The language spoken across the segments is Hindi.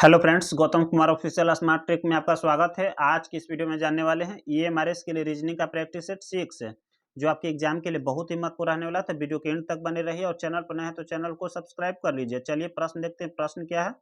Hello friends, Gautam Kumar official smart trick में आपका स्वागत है। आज की इस वीडियो में जानने वाले हैं ईएमआरएस के लिए रीजनिंग का प्रैक्टिस सेट 6 है, जो आपके एग्जाम के लिए बहुत ही महत्वपूर्ण रहने वाला है। तो वीडियो के एंड तक बने रहिए और चैनल पर नए हैं तो चैनल को सब्सक्राइब कर लीजिए। चलिए प्रश्न देखते हैं। प्रश्न क्या है?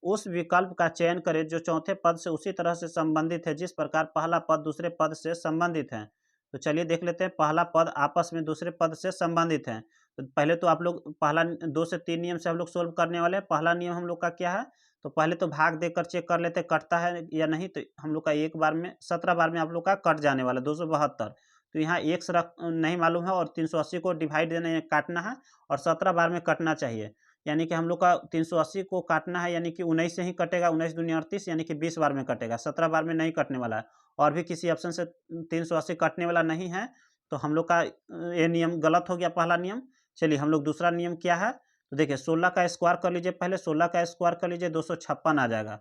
उस विकल्प का चयन करें जो चौथे पद से उसी तरह से संबंधित है जिस प्रकार पहला पद दूसरे पद से संबंधित है। तो चलिए देख लेते हैं। पहला पद आपस में दूसरे पद से संबंधित है। तो पहले तो आप लोग पहला 2 से 3 नियम से हम लोग सोल्व करने वाले हैं। पहला नियम हम लोग का क्या है? तो पहले तो भाग देकर चेक कर लेते हैं कटता है या नहीं। तो हम लोग का एक बार में 17 बार में आप लोग का कट जाने वाला 272। तो यहाँ एक से नहीं मालूम है और 380 को डिवाइड देना काटना है और 17 बार में कटना चाहिए। यानी कि हम लोग का 380 को काटना है, यानी कि 19 से ही कटेगा। 19 दूनी 38, यानी कि 20 बार में कटेगा, 17 बार में नहीं कटने वाला है। और भी किसी ऑप्शन से 380 कटने वाला नहीं है। तो हम लोग का ये नियम गलत हो गया, पहला नियम। चलिए हम लोग दूसरा नियम क्या है? तो देखिए 16 का स्क्वायर कर लीजिए। पहले 16 का स्क्वायर कर लीजिए, 256 आ जाएगा।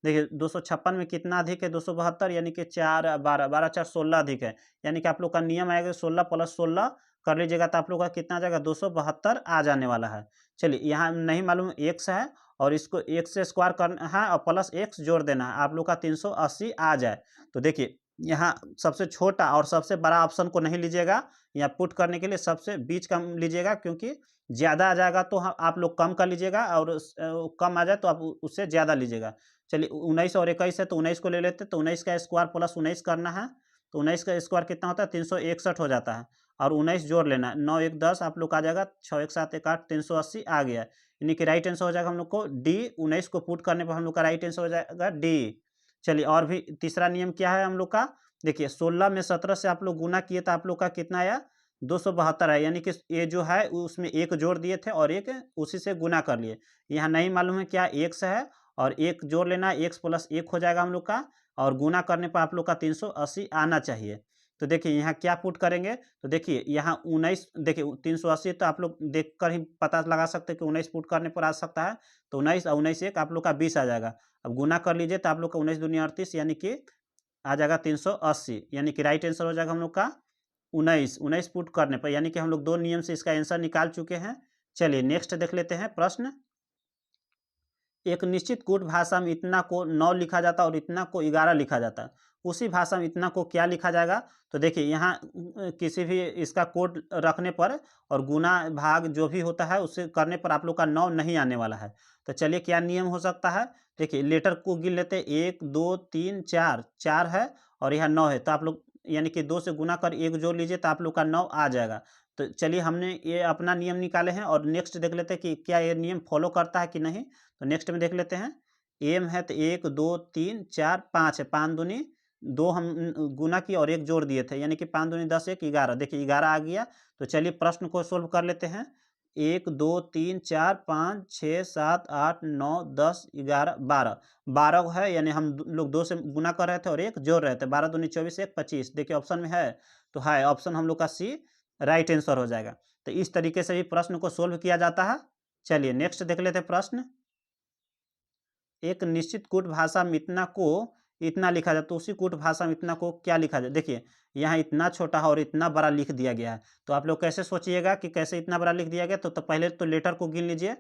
देखिए 256 में कितना अधिक है? 272, यानी कि 4 12 12 4 16 अधिक है। यानी कि आप लोग का नियम आएगा 16 + 16 कर लीजिएगा तो आप लोग का कितना आ जाएगा? 272 आ जाने वाला है। चलिए यहाँ नहीं मालूम एक्स है और इसको एक्स से स्क्वायर करना है और प्लस एक्स जोड़ देना है, आप लोग का 380 आ जाए। तो देखिए यहाँ सबसे छोटा और सबसे बड़ा ऑप्शन को नहीं लीजिएगा। यहाँ पुट करने के लिए सबसे बीच का लीजिएगा, क्योंकि ज़्यादा आ जाएगा तो आप लोग कम कर लीजिएगा और कम आ जाए तो आप उससे ज़्यादा लीजिएगा। चलिए 19 और 21 है तो 19 को ले लेते हैं। तो 19 का स्क्वायर प्लस 19 करना है। तो 19 का स्क्वायर कितना होता है? 361 हो जाता है और 19 जोड़ लेना है। 9 1 10 आप लोग का आ जाएगा। 6 1 7 1 8 380 आ गया। यानी कि राइट आंसर हो जाएगा हम लोग को डी। 19 को पुट करने पर हम लोग का राइट आंसर हो जाएगा डी। चलिए और भी तीसरा नियम क्या है हम लोग का? देखिए 16 में 17 से आप लोग गुना किए तो आप लोग का कितना आया? 272 है। यानी कि ये जो है उसमें एक जोड़ दिए थे और एक उसी से गुना कर लिए। यहाँ नहीं मालूम है क्या एक्स है और एक जोड़ लेना है, एक्स प्लस 1 हो जाएगा हम लोग का और गुना करने पर आप लोग का 380 आना चाहिए। तो देखिए यहाँ क्या पुट करेंगे? तो देखिए यहाँ 19, देखिए 380 तो आप लोग देख कर ही पता लगा सकते हैं कि 19 पुट करने पर आ सकता है। तो 19 और 19 एक आप लोग का 20 आ जाएगा। अब गुना कर लीजिए तो आप लोग का 19 दूनी 38, यानी कि आ जाएगा 380। यानी कि राइट आंसर हो जाएगा हम लोग का 19। 19 पुट करने पर, यानी कि हम लोग 2 नियम से इसका आंसर निकाल चुके हैं। चलिए नेक्स्ट देख लेते हैं प्रश्न। एक निश्चित कूट भाषा में इतना को 9 लिखा जाता है और इतना को 11 लिखा जाता है। उसी भाषा में इतना को क्या लिखा जाएगा? तो देखिए यहाँ किसी भी इसका कोड रखने पर और गुना भाग जो भी होता है उससे करने पर आप लोग का 9 नहीं आने वाला है। तो चलिए क्या नियम हो सकता है? देखिए लेटर को गिन लेते हैं। 1 2 3 4, 4 है और यहाँ 9 है। तो आप लोग यानी कि 2 से गुना कर 1 जोड़ लीजिए तो आप लोग का 9 आ जाएगा। तो चलिए हमने ये अपना नियम निकाले हैं और नेक्स्ट देख लेते हैं कि क्या ये नियम फॉलो करता है कि नहीं। तो नेक्स्ट में देख लेते हैं। एम है तो 1 2 3 4 5 है। 5 दूनी 2 हम गुना किए और 1 जोड़ दिए थे, यानी कि 5 दूनी 10 1 11। देखिए 11 आ गया। तो चलिए प्रश्न को सोल्व कर लेते हैं। 1 2 3 4 5 6 7 8 9 10 11 12। 12 है, यानी हम लोग 2 से गुना कर रहे थे और 1 जोड़ रहे थे। 12 दूनी 24 1 25। देखिए ऑप्शन में है तो है ऑप्शन हम लोग का सी राइट आंसर हो जाएगा। तो इस तरीके से भी प्रश्न को सोल्व किया जाता है। चलिए नेक्स्ट देख लेते हैं प्रश्न। एक निश्चित कूट भाषा में इतना को इतना लिखा जाए तो उसी कूट भाषा में इतना को क्या लिखा जाए? देखिए यहाँ इतना छोटा है और इतना बड़ा लिख दिया गया है। तो आप लोग कैसे सोचिएगा कि कैसे इतना बड़ा लिख दिया गया? तो पहले तो लेटर को गिन लीजिए।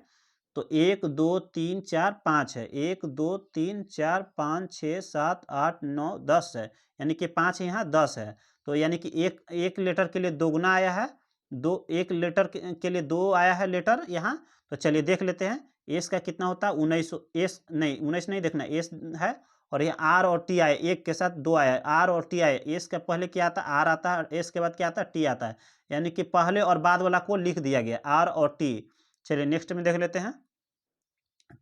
तो 1 2 3 4 5 है। 1 2 3 4 5 6 7 8 9 10 है, यानी कि 5 यहाँ 10 है। तो यानी कि एक लेटर के लिए दोगुना आया है। एक लेटर के लिए 2 आया है लेटर यहाँ। तो चलिए देख लेते हैं। एस का कितना होता है? 19। एस नहीं 19 नहीं देखना, एस है और ये आर और टी आया, एक के साथ 2 आया, आर और टी आया। एस के पहले क्या आता है? आर आता है। एस के बाद क्या आता है? टी आता है। यानी कि पहले और बाद वाला को लिख दिया गया, आर और टी। चलिए नेक्स्ट में देख लेते हैं।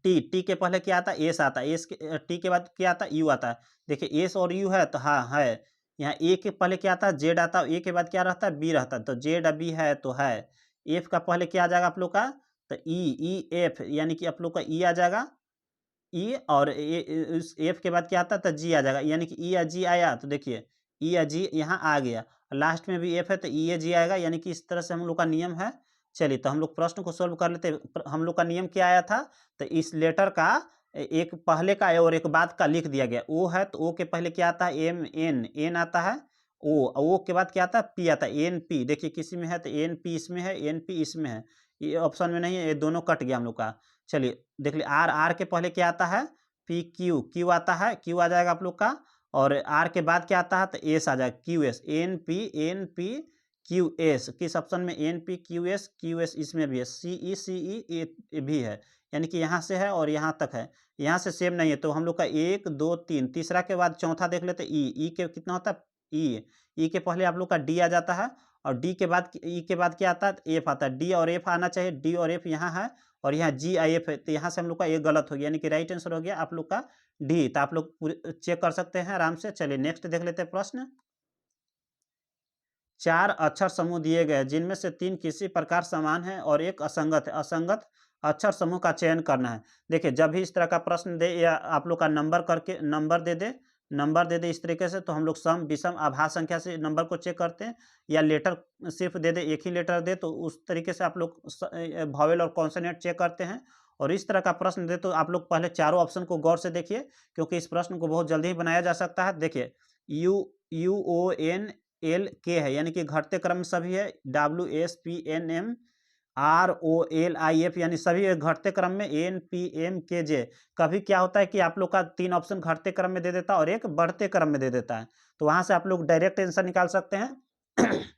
टी के पहले क्या आता है? एस आता है। एस के टी के बाद क्या आता है? यू आता है। देखिए एस और यू है तो हाँ है। यहाँ ए के पहले क्या आता है? जेड आता है। ए के बाद क्या रहता है? बी रहता है। तो जेड बी है तो है। एफ का पहले क्या आ जाएगा आप लोग का? तो ई एफ, यानी कि आप लोग का ई आ जाएगा। ई और इस एफ के बाद क्या आता है? तो जी आ जाएगा, यानी कि ई या जी आया। तो देखिए ई या जी यहाँ आ गया। लास्ट में भी एफ है तो ई या जी आएगा, यानी कि इस तरह से हम लोग का नियम है। चलिए तो हम लोग प्रश्न को सोल्व कर लेते हैं। हम लोग का नियम क्या आया था? तो इस लेटर का एक पहले का और एक बाद का लिख दिया गया। ओ है तो ओ के पहले क्या आता है? एम एन, एन आता है। ओ के बाद क्या आता है? पी आता है। एन पी, देखिए किसी में है तो एन पी इसमें है, एन पी इसमें है। ये ऑप्शन में नहीं है, ये दोनों कट गया हम लोग का। चलिए देख लीजिए, आर, आर के पहले क्या आता है, पी क्यू, क्यू आता है, क्यू आ जाएगा आप लोग का, और आर के बाद क्या आता है तो एस आ जाएगा, Q S, N P Q S, किस ऑप्शन में, एन पी क्यू एस इसमें भी है, सी ई ए भी है, यानी कि यहाँ से है और यहाँ तक है, यहाँ से सेम नहीं है, तो हम लोग का 1 2 3, तीसरा के बाद चौथा देख लेते, ई के कितना होता है, ई के पहले आप लोग का डी आ जाता है, और डी के बाद, ई के बाद क्या आता है, एफ आता है, डी और एफ आना चाहिए, डी और एफ यहाँ है, और यहाँ जी आई एफ है, तो यहाँ से हम लोग का ये गलत हो गया, यानी कि राइट आंसर हो गया आप लोग का डी। तो आप लोग चेक कर सकते हैं आराम से। चलिए नेक्स्ट देख लेते हैं प्रश्न। 4 अक्षर समूह दिए गए जिनमें से 3 किसी प्रकार समान है और एक असंगत है, असंगत अक्षर समूह का चयन करना है। देखिए जब भी इस तरह का प्रश्न दे या आप लोग का नंबर दे दे इस तरीके से, तो हम लोग सम विषम आभास संख्या से नंबर को चेक करते हैं, या लेटर सिर्फ दे दे, एक ही लेटर दे, तो उस तरीके से आप लोग वॉवेल और कॉन्सोनेंट चेक करते हैं। और इस तरह का प्रश्न दे तो आप लोग पहले चारों ऑप्शन को गौर से देखिए, क्योंकि इस प्रश्न को बहुत जल्दी ही बनाया जा सकता है। देखिए U U O N L K है, यानी कि घटते क्रम में सभी है, W S P N M R O L I F, यानी सभी घटते क्रम में, एन पी एम के जे। कभी क्या होता है कि आप लोग का 3 ऑप्शन घटते क्रम में दे देता है और एक बढ़ते क्रम में दे देता है, तो वहां से आप लोग डायरेक्ट आंसर निकाल सकते हैं।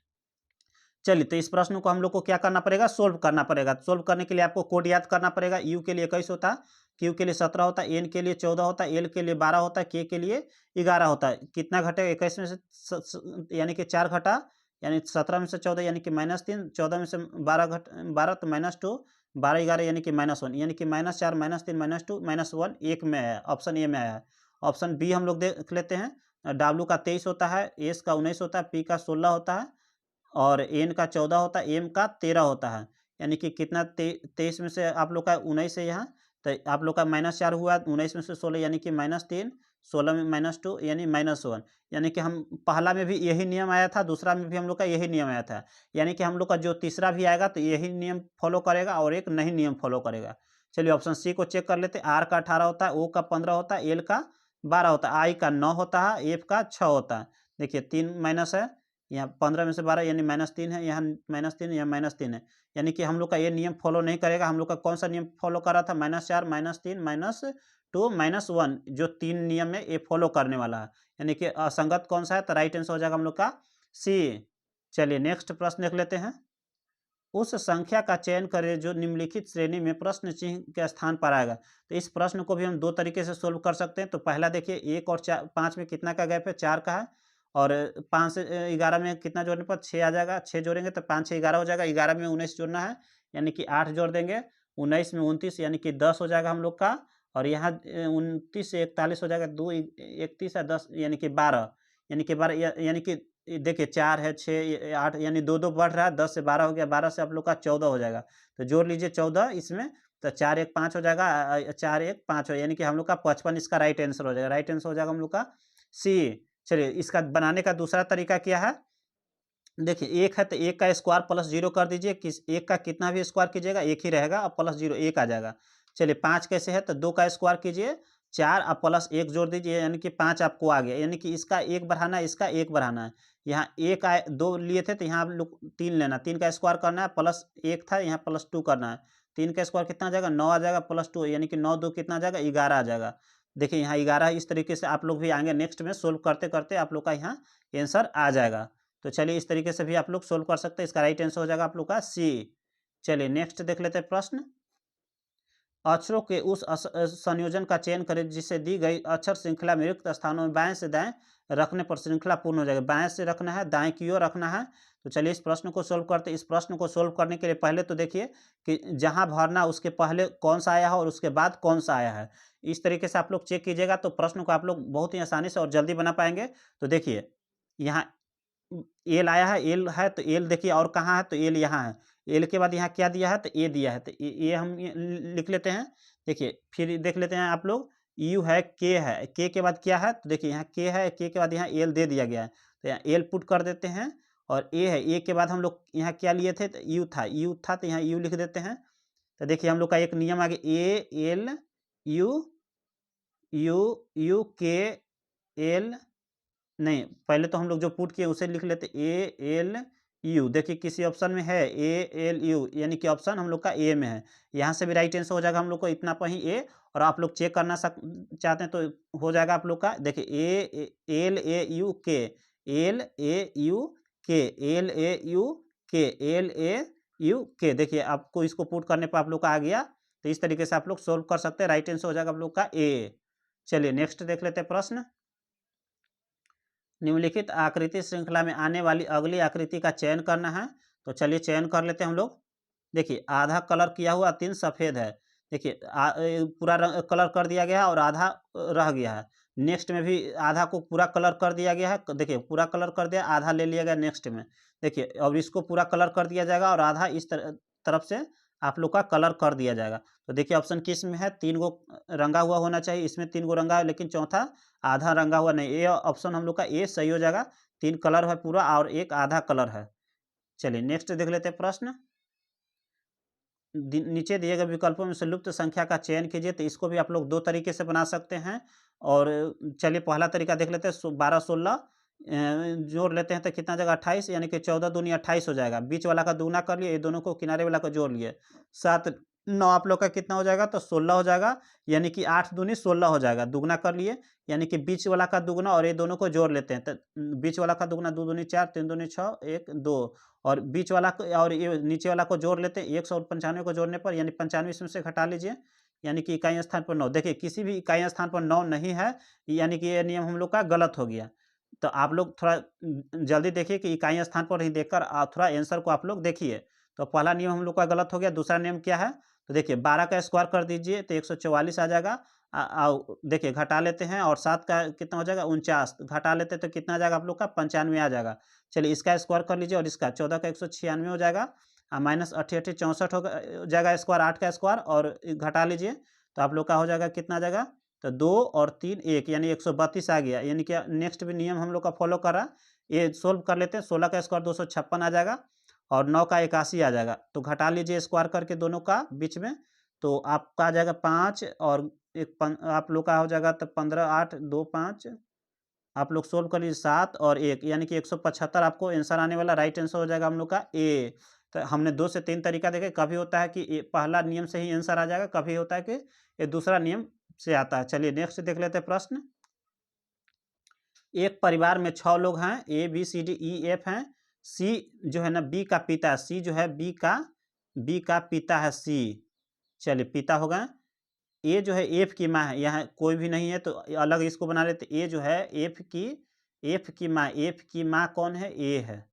चलिए तो इस प्रश्न को हम लोग को क्या करना पड़ेगा, सोल्व करना पड़ेगा। सोल्व करने के लिए आपको कोड याद करना पड़ेगा। यू के लिए 21 होता है, क्यू के लिए 17 होता है, एन के लिए 14 होता है, एल के लिए 12 होता है, के लिए 11 होता है। कितना घटेगा 21 में से यानी कि 4 घटा, यानी 17 में से 14 यानी कि -3, 14 में से 12 तो -2, 12 11 यानी कि -1, यानी कि -4 -3 -2 -1 एक में है, ऑप्शन ए में आया है। ऑप्शन बी हम लोग देख लेते हैं। डब्ल्यू का 23 होता है, एस का 19 होता है, पी का 16 होता है, और एन का 14 होता है, एम का 13 होता है, यानी कि कितना 23 में से आप लोग का 19 है यहाँ, तो आप लोग का -4 हुआ, 19 में से 16 यानी कि -3, 16 में -2 यानी -1, यानी कि हम पहला में भी यही नियम आया था, दूसरा में भी हम लोग का यही नियम आया था, यानी कि हम लोग का जो तीसरा भी आएगा तो यही नियम फॉलो करेगा और एक नहीं नियम फॉलो करेगा। चलिए ऑप्शन सी को चेक कर लेते हैं। आर का 18 होता है, ओ का 15 होता है, एल का 12 होता है, आई का 9 होता है, एफ का 6 होता है। देखिए 3 माइनस है, यहाँ 15 में से 12 यानी -3 है, यहाँ -3, यहाँ -3 है, यानी कि हम लोग का ये नियम फॉलो नहीं करेगा। हम लोग का कौन सा नियम फॉलो कर रहा था, -4 -3 -2 -1, जो 3 नियम है ये फॉलो करने वाला है, यानी कि असंगत कौन सा है, तो राइट आंसर हो जाएगा हम लोग का सी। चलिए नेक्स्ट प्रश्न देख लेते हैं। उस संख्या का चयन करें जो निम्नलिखित श्रेणी में प्रश्न चिन्ह के स्थान पर आएगा। तो इस प्रश्न को भी हम 2 तरीके से सोल्व कर सकते हैं। तो पहला देखिए 1 और 5 में कितना का गैप है, 4 का है, और 5 से 11 में कितना जोड़ने पर 6 आ जाएगा, 6 जोड़ेंगे तो 5 6 11 हो जाएगा, 11 में 19 जोड़ना है, यानी कि 8 जोड़ देंगे, 19 में 29 यानी कि 10 हो जाएगा हम लोग का, और यहाँ 29 से 41 हो जाएगा, 2 31 है 10 यानी कि 12, यानी कि 12 यानी कि देखिए 4 है, 6 8 यानी 2 बढ़ रहा है, 10 से 12 हो गया, 12 से आप लोग का 14 हो जाएगा, तो जोड़ लीजिए 14 इसमें, तो 4 1 5 हो जाएगा, 4 1 5 हो, यानी कि हम लोग का 55 इसका राइट आंसर हो जाएगा। राइट आंसर हो जाएगा हम लोग का सी। चलिए इसका बनाने का दूसरा तरीका क्या है, देखिए 1 है तो 1 का स्क्वायर प्लस 0 कर दीजिए, 1 का कितना भी स्क्वायर कीजिएगा 1 ही रहेगा, और प्लस 0 1 आ जाएगा। चलिए 5 कैसे है, तो 2 का स्क्वायर कीजिए, 4 और प्लस 1 जोड़ दीजिए, यानी कि 5 आपको आ गया, यानी कि इसका 1 बढ़ाना है, इसका 1 बढ़ाना है। यहाँ 1 आए 2 लिए थे तो यहाँ आप लोग 3 लेना, 3 का स्क्वायर करना है, प्लस 1 था यहाँ +2 करना है, 3 का स्क्वायर कितना आ जाएगा 9 आ जाएगा, +2 यानी कि 9 2 कितना आ जाएगा 11 आ जाएगा। देखिए यहाँ 11 है, इस तरीके से आप लोग भी आएंगे, नेक्स्ट में सोल्व करते करते आप लोग का यहाँ आंसर आ जाएगा। तो चलिए इस तरीके से भी आप लोग सोल्व कर सकते हैं, इसका राइट आंसर हो जाएगा आप लोग का सी। चलिए नेक्स्ट देख लेते हैं प्रश्न। अक्षरों के उस संयोजन का चयन करें जिससे दी गई अक्षर श्रृंखला में रिक्त स्थानों में बाएं से दाएं रखने पर श्रृंखला पूर्ण हो जाएगी। बाएं से रखना है, दाएं की ओर रखना है। तो चलिए इस प्रश्न को सोल्व करते हैं। इस प्रश्न को सोल्व करने के लिए पहले तो देखिए कि जहां भरना उसके पहले कौन सा आया है और उसके बाद कौन सा आया है, इस तरीके से आप लोग चेक कीजिएगा तो प्रश्न को आप लोग बहुत ही आसानी से और जल्दी बना पाएंगे। तो देखिए यहाँ एल आया है, एल है तो एल देखिए और कहाँ है, तो एल यहाँ है, एल के बाद यहाँ क्या दिया है, तो ए दिया है, तो ये हम लिख लेते हैं। देखिए फिर देख लेते हैं आप लोग, यू है, के के बाद क्या है, तो देखिए यहाँ के है, के बाद यहाँ एल दे दिया गया है, तो यहाँ एल पुट कर देते हैं, और ए है, ए के बाद हम लोग यहाँ क्या लिए थे, तो यू था तो यहाँ यू लिख देते हैं। तो देखिए हम लोग का एक नियम आ गया, A L U, you you के एल, नहीं पहले तो हम लोग जो पुट किए उसे लिख लेते, ए एल यू, देखिए किसी ऑप्शन में है ALU, यानी कि ऑप्शन हम लोग का ए में है। यहाँ से भी राइट आंसर हो जाएगा हम लोग को इतना पर ही ए। और आप लोग चेक करना चाहते हैं तो हो जाएगा आप लोग का, देखिए LAUK, LAUK, LAUK, LAUK, देखिए आपको इसको पुट करने पर आप लोग का आ गया। तो इस तरीके से आप लोग सोल्व कर सकते हैं, राइट आंसर हो जाएगा आप लोग का ए। चलिए नेक्स्ट देख लेते हैं प्रश्न। निम्नलिखित आकृति श्रृंखला में आने वाली अगली आकृति का चयन करना है। तो चलिए चयन कर लेते हैं हम लोग। देखिए आधा कलर किया हुआ 3 सफ़ेद है। देखिए पूरा कलर कर दिया गया है और आधा रह गया है। नेक्स्ट में भी आधा को पूरा कलर कर दिया गया है। देखिए पूरा कलर कर दिया, आधा ले लिया गया नेक्स्ट में। देखिए अब इसको पूरा कलर कर दिया जाएगा और आधा इस तरफ से आप लोग का कलर कर दिया जाएगा। तो देखिए ऑप्शन किस में है, 3 गो रंगा हुआ होना चाहिए, इसमें 3 गो रंगा है लेकिन चौथा आधा रंगा हुआ नहीं। ये ऑप्शन हम लोग का ए सही हो जाएगा। 3 कलर है पूरा और 1 आधा कलर है। चलिए नेक्स्ट देख लेते हैं प्रश्न। नीचे दिए गए विकल्पों में से लुप्त संख्या का चयन कीजिए। तो इसको भी आप लोग 2 तरीके से बना सकते हैं। और चलिए पहला तरीका देख लेते हैं। 12 16 जोड़ लेते हैं तो कितना जाएगा 28, यानी कि 14 दूनी 28 हो जाएगा। बीच वाला का दुगना कर लिए, ये दोनों को किनारे वाला को जोड़ लिए। 7 9 आप लोग का कितना हो जाएगा, तो 16 हो जाएगा। यानी कि 8 दूनी 16 हो जाएगा, दुगना कर लिए। यानी कि बीच वाला का दुगना और ये दोनों को जोड़ लेते हैं। तो बीच वाला का दुगना 2 दूनी 4, 3 दूनी 6, 1 2, और बीच वाला को और ये नीचे वाला को जोड़ लेते हैं। 195 को जोड़ने पर यानी 95 इसमें से घटा लीजिए, यानी कि इकाई स्थान पर 9। देखिए किसी भी इकाई स्थान पर 9 नहीं है, यानी कि ये नियम हम लोग का गलत हो गया। तो आप लोग थोड़ा जल्दी देखिए कि इकाई स्थान पर ही देखकर थोड़ा आंसर को आप लोग देखिए। तो पहला नियम हम लोग का गलत हो गया। दूसरा नियम क्या है, तो देखिए 12 का स्क्वायर कर दीजिए तो 144 आ जाएगा। देखिए घटा लेते हैं और 7 का कितना हो जाएगा 49, घटा लेते हैं तो कितना आ जाएगा आप लोग का 95 आ जाएगा। चलिए इसका स्क्वायर कर लीजिए और इसका 14 का 196 हो जाएगा। माइनस 88 64 हो जाएगा स्क्वायर, 8 का स्क्वायर और घटा लीजिए तो आप लोग का हो जाएगा कितना आ जाएगा, तो 2 और 3 1, यानी 132 आ गया। यानी कि नेक्स्ट भी नियम हम लोग का फॉलो कर रहा। ये सोल्व कर लेते हैं। 16 का स्क्वायर 256 आ जाएगा और 9 का 81 आ जाएगा। तो घटा लीजिए स्क्वायर करके दोनों का बीच में, तो आपका आ जाएगा 5 और आप लोग का हो जाएगा तो 15 8 2 5, आप लोग सोल्व कर लीजिए 7 और 1, यानी कि 175 आपको आंसर आने वाला। राइट आंसर हो जाएगा हम लोग का ए। तो हमने 2 से 3 तरीका देखे। कभी होता है कि पहला नियम से ही आंसर आ जाएगा, कभी होता है कि ये दूसरा नियम से आता है। चलिए नेक्स्ट देख लेते हैं प्रश्न। एक परिवार में 6 लोग हैं, A B C D E F हैं। सी जो है ना बी का पिता है। सी जो है बी का पिता है सी। चलिए पिता हो गए। ए जो है एफ की माँ है, यहाँ कोई भी नहीं है तो अलग इसको बना लेते। ए जो है एफ की माँ, एफ की माँ कौन है, ए है।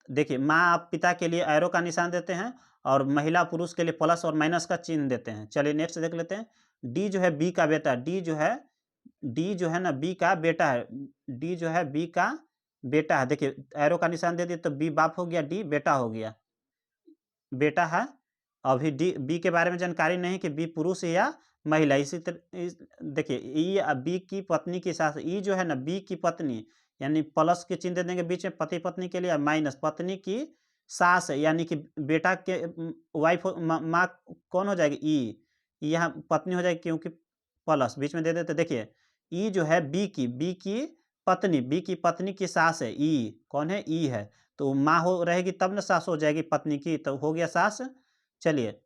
देखिए माँ आप पिता के लिए एरो का निशान देते हैं और महिला पुरुष के लिए प्लस और माइनस का चिन्ह देते हैं। चलिए नेक्स्ट देख लेते हैं। डी जो है बी का बेटा, डी जो है ना बी का बेटा है। डी जो है बी का बेटा है। देखिए एरो का निशान दे दिए तो बी बाप हो गया, डी बेटा हो गया, बेटा है। अभी डी बी के बारे में जानकारी नहीं कि बी पुरुष है या महिला। इसी तरह देखिए ई बी की पत्नी के साथ, ई जो है ना बी की पत्नी, यानी प्लस के चिन्ह दे देंगे बीच में पति पत्नी के लिए, माइनस पत्नी की सास है, यानी कि बेटा के वाइफ माँ कौन हो जाएगी, ई यहाँ पत्नी हो जाएगी क्योंकि प्लस बीच में दे देते। देखिए ई जो है बी की पत्नी की सास है। ई कौन है, ई है। तो माँ हो रहेगी तब ना सास हो जाएगी पत्नी की, तो हो गया सास। चलिए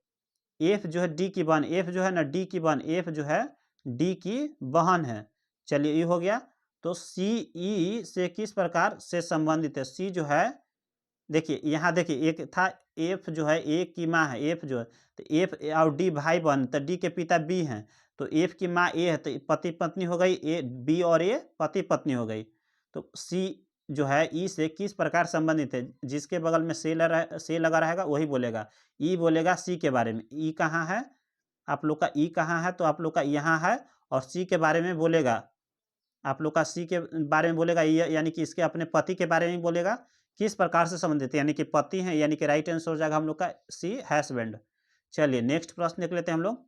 एफ जो है डी की बहन, एफ जो है ना डी की बहन, एफ जो है डी की बहन है। चलिए ये हो गया। तो सी ई से किस प्रकार से संबंधित है, सी जो है देखिए यहाँ देखिए एक था एफ जो है ए की माँ है, एफ जो है तो एफ और डी भाई बहन, तो डी के पिता बी हैं तो एफ की माँ ए है, तो पति पत्नी हो गई, ए बी और ए पति पत्नी हो गई। तो सी जो है ई से किस प्रकार संबंधित है, जिसके बगल में से लगा रहेगा वही बोलेगा। ई बोलेगा सी के बारे में। ई कहाँ है आप लोग का, ई कहाँ है तो आप लोग का यहाँ है, और सी के बारे में बोलेगा आप लोग का, सी के बारे में बोलेगा यानी कि इसके अपने पति के बारे में बोलेगा। किस प्रकार से संबंधित है, यानी कि पति हैं, यानी कि राइट आंसर हो जाएगा हम लोग का सी हस्बैंड। चलिए नेक्स्ट प्रश्न देख लेते हैं हम लोग।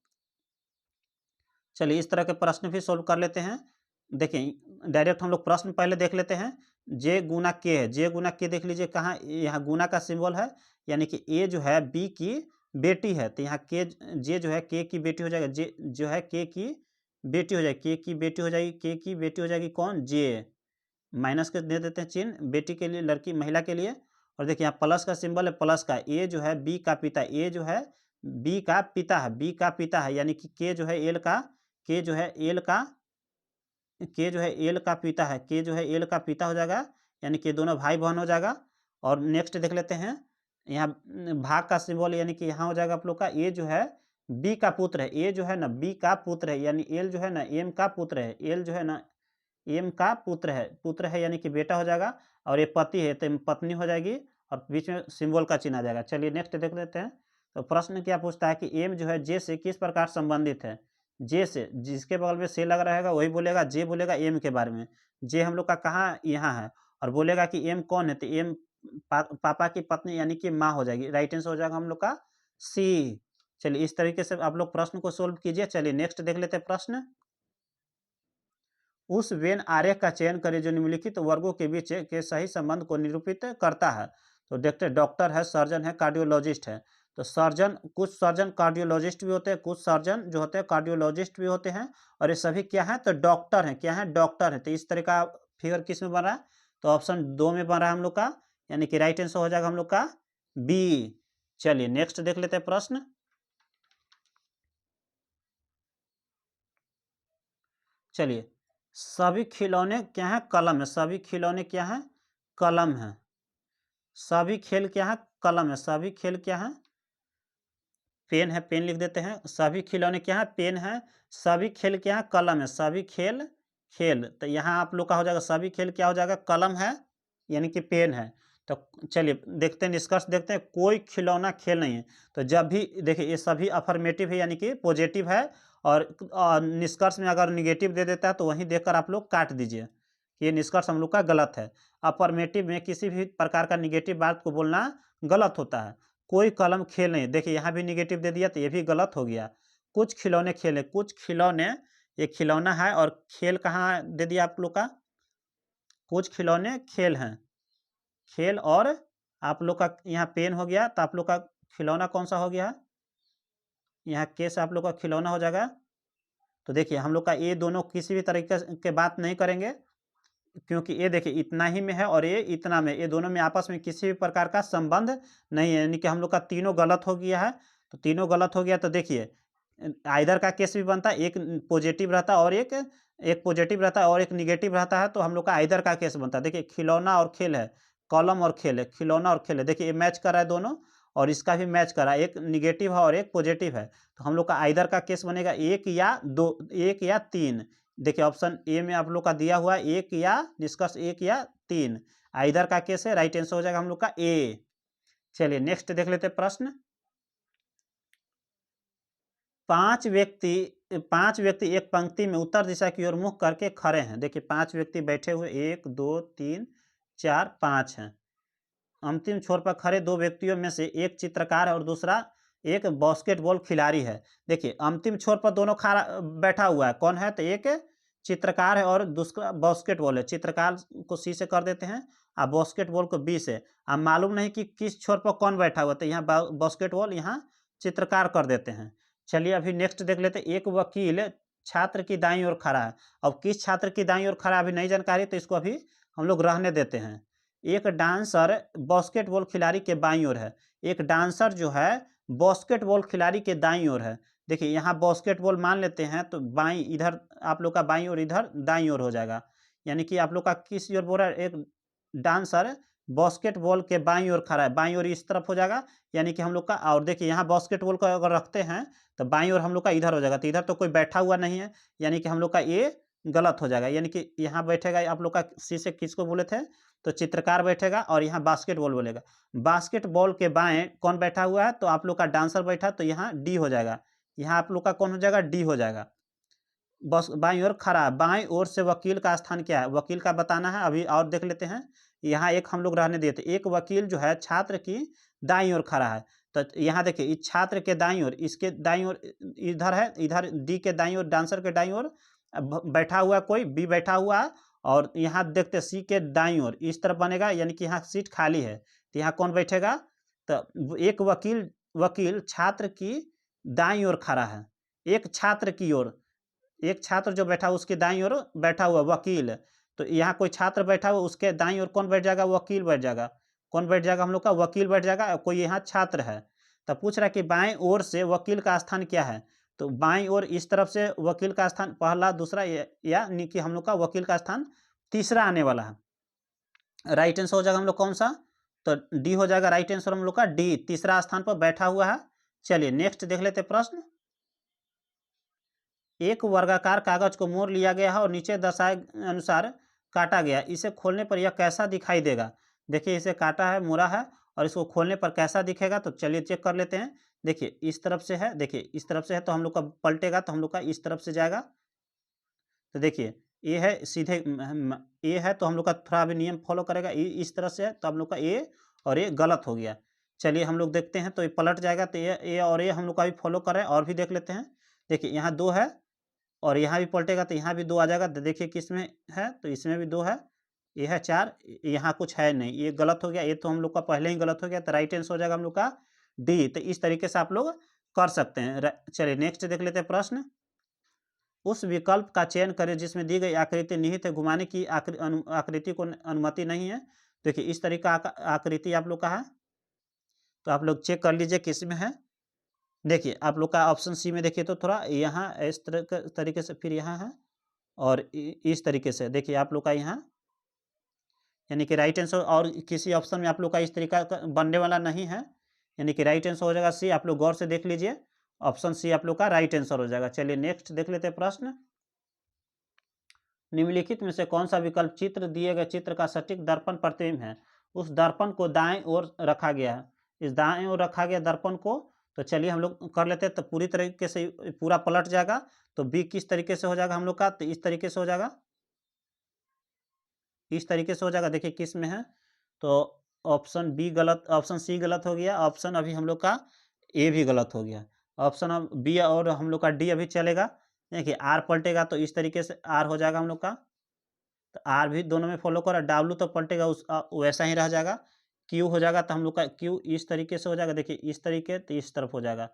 चलिए इस तरह के प्रश्न भी सोल्व कर लेते हैं। देखिए डायरेक्ट हम लोग प्रश्न पहले देख लेते हैं। जे गुना के है, जे गुना के देख लीजिए कहाँ, यहाँ गुना का सिंबल है, यानी कि ए जो है बी की बेटी है, तो यहाँ के जे जो है के की बेटी हो जाएगा, जे जो है के की बेटी हो जाएगी, के की बेटी हो जाएगी, के की बेटी हो जाएगी कौन, जे। माइनस के दे देते हैं चिन्ह बेटी के लिए, लड़की महिला के लिए। और देखिए यहाँ प्लस का सिंबल है, प्लस का। ए जो है बी का पिता, ए जो है बी का पिता है, बी का पिता है, यानी कि के जो है एल का, के जो है एल का, के जो है एल का पिता है, के जो है एल का पिता हो जाएगा, यानी कि दोनों भाई बहन हो जाएगा। और नेक्स्ट देख लेते हैं, यहाँ भाग का सिंबल, यानी कि यहाँ हो जाएगा आप लोग का ए जो है बी का पुत्र है, ए जो है ना बी का पुत्र है, यानी एल जो है ना एम का पुत्र है, एल जो है ना एम का पुत्र है यानी कि बेटा हो जाएगा। और ये पति है तो पत्नी हो जाएगी, और बीच में सिंबल का चिन्ह आ जाएगा। चलिए नेक्स्ट देख लेते हैं। तो प्रश्न क्या पूछता है कि एम जो है जे से किस प्रकार संबंधित है। जे से, जिसके बगल में से लगा रहेगा वही बोलेगा, जे बोलेगा एम के बारे में। जे हम लोग का कहाँ यहाँ है, और बोलेगा कि एम कौन है, तो एम पापा की पत्नी यानी कि माँ हो जाएगी। राइट आंसर हो जाएगा हम लोग का सी। चलिए इस तरीके से आप लोग प्रश्न को सोल्व कीजिए। चलिए नेक्स्ट देख लेते हैं प्रश्न। उस वेन आरेख का चयन करें जो निम्नलिखित वर्गों के बीच के सही संबंध को निरूपित करता है। तो देखते हैं, डॉक्टर है, सर्जन है, कार्डियोलॉजिस्ट है। तो सर्जन, कुछ सर्जन कार्डियोलॉजिस्ट भी होते हैं, कुछ सर्जन जो होते हैं कार्डियोलॉजिस्ट भी होते हैं, और ये सभी क्या है, तो डॉक्टर हैं। क्या है, डॉक्टर है। तो इस तरह का फिगर किस में बन रहा है, तो ऑप्शन 2 में बन रहा है हम लोग का, यानी कि राइट आंसर हो जाएगा हम लोग का बी। चलिए नेक्स्ट देख लेते हैं प्रश्न। चलिए, सभी खिलौने क्या है, कलम है। सभी खिलौने क्या है, कलम है। सभी खेल क्या है, कलम है। सभी खेल क्या है, पेन है, पेन लिख देते हैं। सभी खिलौने क्या है, पेन है। सभी खेल क्या है, कलम है। सभी खेल, खेल, तो यहाँ आप लोग का हो जाएगा सभी खेल क्या हो जाएगा, कलम है, यानी कि पेन है। तो चलिए देखते हैं, निष्कर्ष देखते हैं। कोई खिलौना खेल नहीं है। तो जब भी देखिए ये सभी अफर्मेटिव है, यानी कि पॉजिटिव है, और निष्कर्ष में अगर निगेटिव दे देता है तो वहीं देखकर आप लोग काट दीजिए। ये निष्कर्ष हम लोग का गलत है। अफर्मेटिव में किसी भी प्रकार का निगेटिव बात को बोलना गलत होता है। कोई कलम खेल नहीं, देखिए यहाँ भी निगेटिव दे दिया तो ये भी गलत हो गया। कुछ खिलौने खेले, कुछ खिलौने, ये खिलौना है, और खेल कहाँ दे दिया आप लोग का, कुछ खिलौने खेल हैं, खेल। और आप लोग का यहाँ पेन हो गया, तो आप लोग का खिलौना कौन सा हो गया, यहाँ के से आप लोग का खिलौना हो जाएगा। तो देखिए हम लोग का ये दोनों किसी भी तरीके के बात नहीं करेंगे, क्योंकि ये देखिए इतना ही में है और ये इतना में, ये दोनों में आपस में किसी भी प्रकार का संबंध नहीं है, यानी कि हम लोग का तीनों गलत हो गया है। तो तीनों गलत हो गया, तो देखिए आइदर का केस भी बनता है, एक पॉजिटिव रहता है और एक पॉजिटिव रहता है और एक निगेटिव रहता है, तो हम लोग का आइदर का केस बनता है। देखिए खिलौना और खेल है, कॉलम और खेल है, खिलौना और खेल है। देखिए ये मैच कर रहा है दोनों, और इसका भी मैच कर रहा है, एक निगेटिव है और एक पॉजिटिव है। तो हम लोग का आइदर का केस बनेगा एक या दो, एक या तीन। देखिए ऑप्शन ए में आप लोग का दिया हुआ है एक या, निष्कर्ष एक या तीन, आइदर का केस है। राइट आंसर हो जाएगा हम लोग का ए। चलिए नेक्स्ट देख लेते हैं प्रश्न। पांच व्यक्ति एक पंक्ति में उत्तर दिशा की ओर मुख करके खड़े हैं। देखिए 5 व्यक्ति बैठे हुए, 1 2 3 4 5 हैं। अंतिम छोर पर खड़े 2 व्यक्तियों में से एक चित्रकार है और दूसरा एक बास्केटबॉल खिलाड़ी है। देखिए अंतिम छोर पर दोनों खड़ा बैठा हुआ है, कौन है, तो एक चित्रकार है और दूसरा बास्केटबॉल है। चित्रकार को सी से कर देते हैं, और बास्केटबॉल को बी से। अब मालूम नहीं कि किस छोर पर कौन बैठा हुआ, तो यहाँ बास्केटबॉल, यहाँ चित्रकार कर देते हैं। चलिए अभी नेक्स्ट देख लेते हैं। एक वकील छात्र की दाईं ओर खड़ा है। अब किस छात्र की दाईं ओर खड़ा अभी नहीं जानकारी, तो इसको अभी हम लोग रहने देते हैं। एक डांसर बास्केटबॉल खिलाड़ी के बाईं ओर है। एक डांसर जो है बास्केटबॉल खिलाड़ी के दाईं ओर है। देखिए यहाँ बास्केटबॉल मान लेते हैं, तो बाईं इधर आप लोग का बाईं ओर, इधर दाईं ओर हो जाएगा। यानी कि आप लोग का किस ओर बोल रहा है, एक डांसर बास्केटबॉल के बाईं ओर खड़ा है, बाईं ओर इस तरफ हो जाएगा। यानी कि हम लोग का, और देखिए यहाँ बास्केटबॉल का अगर रखते हैं तो बाईं ओर हम लोग का इधर हो जाएगा, तो इधर तो कोई बैठा हुआ नहीं है, यानी कि हम लोग का ये गलत हो जाएगा। यानी कि यहाँ बैठेगा आप लोग का, सी से किसको बोले थे, तो चित्रकार बैठेगा, और यहाँ बास्केटबॉल बोलेगा। बास्केटबॉल के बाएं कौन बैठा हुआ है, तो आप लोग का डांसर बैठा, तो यहाँ डी हो जाएगा। यहाँ आप लोग का कौन हो जाएगा, डी हो जाएगा। बस बाईं ओर खड़ा है। बाईं ओर से वकील का स्थान क्या है, वकील का बताना है अभी। और देख लेते हैं, यहाँ एक हम लोग रहने देते। एक वकील जो है छात्र की दाईं ओर खड़ा है। तो यहाँ देखिए इस छात्र के दाईं ओर, इसके दाईं ओर इधर है, इधर डी के दाईं ओर, डांसर के दाईं ओर बैठा हुआ कोई, बी बैठा हुआ है। और यहाँ देखते सी के दाईं ओर इस तरफ बनेगा, यानी कि यहाँ सीट खाली है, तो यहाँ कौन बैठेगा, तो एक वकील, वकील छात्र की दाईं ओर खड़ा है। एक छात्र की ओर, एक छात्र जो बैठा उसके दाईं ओर बैठा हुआ वकील। तो यहाँ कोई छात्र बैठा हुआ, उसके दाईं ओर कौन बैठ जाएगा, वकील बैठ जाएगा। कौन बैठ जाएगा हम लोग का? वकील बैठ जाएगा। कोई यहाँ छात्र है, तब पूछ रहा है कि बाएं ओर से वकील का स्थान क्या है? तो बाईं ओर इस तरफ से वकील का स्थान पहला, दूसरा, यानी कि हम लोग का वकील का स्थान तीसरा आने वाला है। राइट आंसर हो जाएगा हम लोग कौन सा? तो डी हो जाएगा राइट आंसर हम लोग का, डी तीसरा स्थान पर बैठा हुआ है। चलिए नेक्स्ट देख लेते प्रश्न। एक वर्गाकार कागज को मोड़ लिया गया है और नीचे दर्शाए अनुसार काटा गया, इसे खोलने पर यह कैसा दिखाई देगा? देखिए इसे काटा है, मोड़ा है, और इसको खोलने पर कैसा दिखेगा? तो चलिए चेक कर लेते हैं। देखिए इस तरफ से है, देखिए इस तरफ से है, तो हम लोग का पलटेगा तो हम लोग का इस तरफ से जाएगा। तो देखिए ए है सीधे, ए है तो हम लोग का थोड़ा अभी नियम फॉलो करेगा, ए इस तरह से है तो हम लोग का ए और ये गलत हो गया। चलिए हम लोग देखते हैं, तो ये पलट जाएगा, तो ए और ये हम लोग का भी फॉलो कर रहे हैं, और भी देख लेते हैं। देखिए यहाँ 2 है और यहाँ भी पलटेगा तो यहाँ भी 2 आ जाएगा। तो देखिए किस में है, तो इसमें भी 2 है, ये है 4, यहाँ कुछ है नहीं, ये गलत हो गया, ये तो हम लोग का पहले ही गलत हो गया। तो राइट आंसर हो जाएगा हम लोग का डी। तो इस तरीके से आप लोग कर सकते हैं। चलिए नेक्स्ट देख लेते हैं प्रश्न। उस विकल्प का चयन करें जिसमें दी गई आकृति निहित है, घुमाने की आकृति को अनुमति नहीं है। देखिए इस तरीका आकृति आप लोग का है, तो आप लोग चेक कर लीजिए किस में है। देखिए आप लोग का ऑप्शन सी में देखिए, तो थोड़ा यहाँ इस तरह तरीके से, फिर यहाँ है, और इस तरीके से देखिए आप लोग का यहाँ, यानी कि राइट आंसर, और किसी ऑप्शन में आप लोग का इस तरीका का बनने वाला नहीं है, यानी कि राइट आंसर हो जाएगा सी। आप लोग गौर से देख लीजिए, ऑप्शन सी आप लोग का राइट आंसर हो जाएगा। चलिए नेक्स्ट देख लेते हैं प्रश्न। निम्नलिखित में से कौन सा विकल्प चित्र दिए गए चित्र का सटीक दर्पण प्रतिबिंब है? उस दर्पण को दाएं ओर रखा गया है, इस दाएं ओर रखा गया दर्पण को। तो चलिए हम लोग कर लेते हैं, तो पूरी तरीके से पूरा पलट जाएगा। तो बी किस तरीके से हो जाएगा हम लोग का? तो इस तरीके से हो जाएगा, इस तरीके से हो जाएगा। देखिए किस में है, तो ऑप्शन बी गलत, ऑप्शन सी गलत हो गया, ऑप्शन अभी हम लोग का ए भी गलत हो गया, ऑप्शन अब बी और हम लोग का डी अभी चलेगा। देखिए आर पलटेगा तो इस तरीके से आर हो जाएगा हम लोग का, तो आर भी दोनों में फॉलो करा। डब्लू तो पलटेगा उस वैसा ही रह जाएगा। क्यू हो जाएगा तो हम लोग का क्यू इस तरीके से हो जाएगा। देखिए इस तरीके, तो इस तरफ हो जाएगा,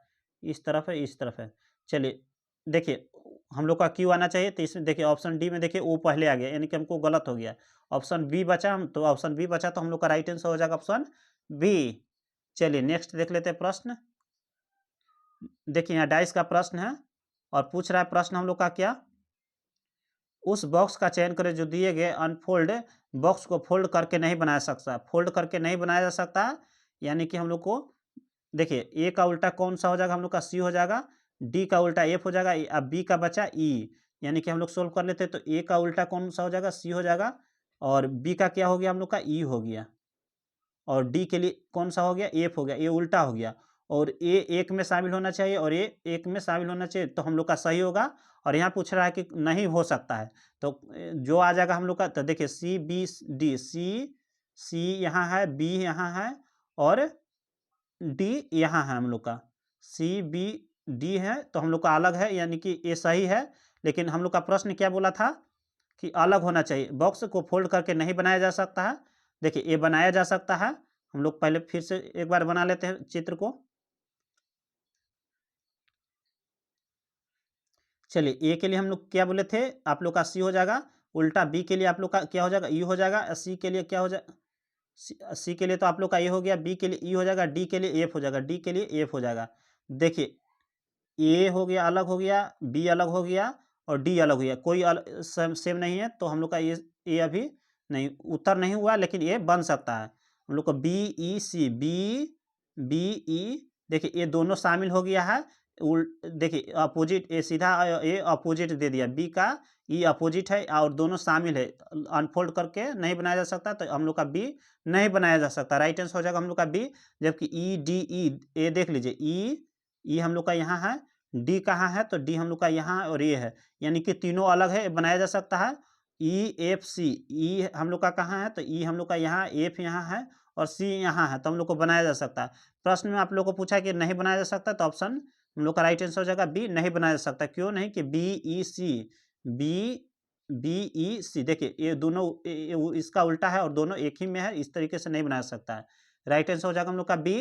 इस तरफ है, इस तरफ है। चलिए देखिए हम लोग का क्यू आना चाहिए, तो इसमें देखिए ऑप्शन डी में देखिए वो पहले आ गया, यानी कि हमको गलत हो गया। ऑप्शन बी बचा, हम तो ऑप्शन बी बचा, तो हम लोग का राइट आंसर हो जाएगा ऑप्शन बी। चलिए नेक्स्ट देख लेते हैं प्रश्न। देखिए यहाँ डाइस का प्रश्न है, और पूछ रहा है प्रश्न हम लोग का क्या? उस बॉक्स का चयन करें जो दिए गए अनफोल्ड बॉक्स को फोल्ड करके नहीं बनाया सकता। फोल्ड करके नहीं बनाया जा सकता, यानी कि हम लोग को देखिए ए का उल्टा कौन सा हो जाएगा हम लोग का? सी हो जाएगा। डी का उल्टा एफ हो जाएगा। अब बी का बचा ई, यानी कि हम लोग सोल्व कर लेते हैं, तो ए का उल्टा कौन सा हो जाएगा? सी हो जाएगा, और बी का क्या हो गया हम लोग का? ई हो गया, और डी के लिए कौन सा हो गया? एफ हो गया, ये उल्टा हो गया, और ए एक में शामिल होना चाहिए और ए एक में शामिल होना चाहिए, तो हम लोग का सही होगा। और यहाँ पूछ रहा है कि नहीं हो सकता है, तो जो आ जाएगा हम लोग का, तो देखिए सी बी डी, सी यहाँ है, बी यहाँ है, और डी यहाँ है हम लोग का। सी बी डी है तो हम लोग का अलग है, यानी कि ये सही है। लेकिन हम लोग का प्रश्न क्या बोला था कि अलग होना चाहिए, बॉक्स को फोल्ड करके नहीं बनाया जा सकता है। देखिए ये बनाया जा सकता है। हम लोग पहले फिर से एक बार बना लेते हैं चित्र को। चलिए ए के लिए हम लोग क्या बोले थे? आप लोग का सी हो जाएगा, उल्टा बी के लिए आप लोग का क्या हो जाएगा? ई हो जाएगा। सी के लिए क्या हो जाएगा? सी के लिए तो आप लोग का ए हो गया, बी के लिए ई हो जाएगा, डी के लिए एफ हो जाएगा, डी के लिए एफ हो जाएगा। देखिए ए हो गया, अलग हो गया, बी अलग हो गया, और डी अलग हो गया, कोई सेम नहीं है, तो हम लोग का ये अभी नहीं उत्तर नहीं हुआ, लेकिन ये बन सकता है। हम लोग को बी ई सी, बी ई, देखिए ये दोनों शामिल हो गया है। देखिए अपोजिट, ए सीधा ए अपोजिट दे दिया, बी का ई अपोजिट है, और दोनों शामिल है, अनफोल्ड करके नहीं बनाया जा सकता, तो हम लोग का बी नहीं बनाया जा सकता। राइट आंसर हो जाएगा हम लोग का बी। जबकि ई डी ई, ए देख लीजिए, ई हम लोग का यहाँ है, डी कहाँ है? तो डी हम लोग का यहाँ है, और ये है, यानी कि तीनों अलग है, बनाया जा सकता है। ई एफ सी, ई हम लोग का कहाँ है? तो ई हम लोग का यहाँ, एफ यहाँ है, और सी यहाँ है, तो हम लोग को बनाया जा सकता है। प्रश्न में आप लोग को पूछा कि नहीं बनाया जा सकता, तो ऑप्शन हम लोग का राइट आंसर हो जाएगा बी, नहीं बनाया जा सकता। क्यों नहीं? कि बी ई सी, बी बी ई सी, देखिए ये दोनों इसका उल्टा है, और दोनों एक ही में है, इस तरीके से नहीं बनाया जा सकता है। राइट आंसर हो जाएगा हम लोग का बी,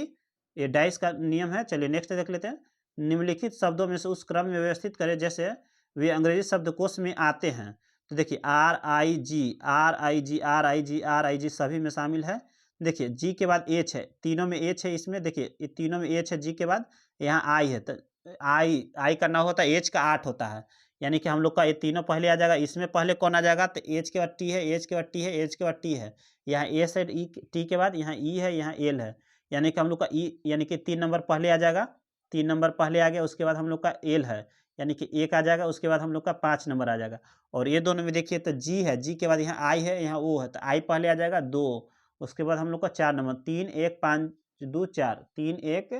ये डाइस का नियम है। चलिए नेक्स्ट देख लेते हैं। निम्नलिखित शब्दों में से उस क्रम में व्यवस्थित करें जैसे वे अंग्रेजी शब्दकोश में आते हैं। तो देखिए R I G, R I G, R I G, R I G सभी में शामिल है। देखिए जी के बाद एच है, तीनों में एच है, इसमें देखिए ये तीनों में एच है, जी के बाद यहाँ आई है, तो आई का 9 होता है, एच का 8 होता है, यानी कि हम लोग का ये तीनों पहले आ जाएगा। इसमें पहले कौन आ जाएगा, तो एच के बाद टी है, एच के बाद टी है, एच के बाद टी है, यहाँ एस है, ई टी के बाद यहाँ ई है, यहाँ एल है, यानी कि हम लोग का ई यानी कि 3 नंबर पहले आ जाएगा, 3 नंबर पहले आ गया, उसके बाद हम लोग का एल है, यानी कि 1 आ जाएगा, उसके बाद हम लोग का 5 नंबर आ जाएगा। और ये दोनों में देखिए तो जी है, जी के बाद यहाँ आई है, यहाँ ओ है, तो आई पहले आ जाएगा 2, उसके बाद हम लोग का 4 नंबर, 3 1 5 2 4, 3 1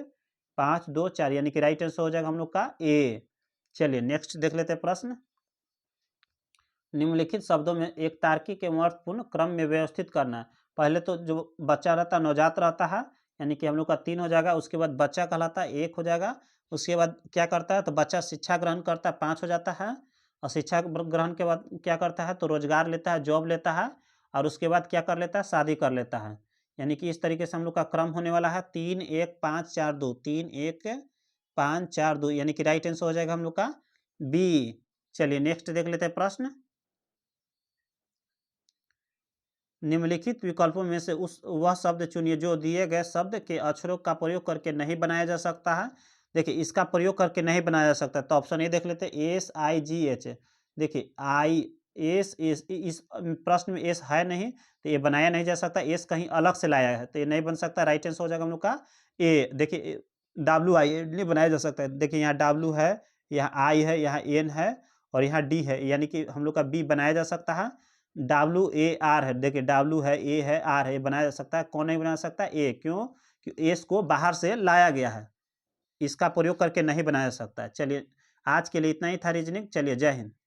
5 2 4, यानी कि राइट आंसर हो जाएगा हम लोग का ए। चलिए नेक्स्ट देख लेते हैं प्रश्न। निम्नलिखित शब्दों में एक तार्किक एवं अर्थपूर्ण क्रम में व्यवस्थित करना है। पहले तो जो बच्चा रहता है नवजात रहता है, यानी कि हम लोग का 3 हो जाएगा, उसके बाद बच्चा कहलाता है 1 हो जाएगा, उसके बाद क्या करता है तो बच्चा शिक्षा ग्रहण करता है 5 हो जाता है, और शिक्षा ग्रहण के बाद क्या करता है तो रोजगार लेता है, जॉब लेता है, और उसके बाद क्या कर लेता है शादी कर लेता है। यानी कि इस तरीके से हम लोग का क्रम होने वाला है 3 1 5 4 2, 3 1 5 4 2, यानी कि राइट आंसर हो जाएगा हम लोग का बी। चलिए नेक्स्ट देख लेते हैं प्रश्न। निम्नलिखित विकल्पों में से उस वह शब्द चुनिए जो दिए गए शब्द के अक्षरों का प्रयोग करके नहीं बनाया जा सकता है। देखिए इसका प्रयोग करके नहीं बनाया जा सकता, तो ऑप्शन ए देख लेते हैं, एस आई जी एच। देखिए आई एस एस इस प्रश्न में एस है नहीं, तो ये बनाया नहीं जा सकता, एस कहीं अलग से लाया है, तो ये नहीं बन सकता, राइट आंसर हो जाएगा हम लोग का ए। देखिए डब्ल्यू आई नहीं बनाया जा सकता है, देखिए यहाँ डब्ल्यू है, यहाँ आई है, यहाँ एन है, और यहाँ डी है, यानी कि हम लोग का बी बनाया जा सकता है। डब्ल्यू ए आर है, देखिए डब्ल्यू है, ए है, आर है, ये बनाया जा सकता है, कौन नहीं बना सकता, ए। क्यों, कि एस को बाहर से लाया गया है, इसका प्रयोग करके नहीं बनाया जा सकता है। चलिए आज के लिए इतना ही था रीजनिंग, चलिए जय हिंद।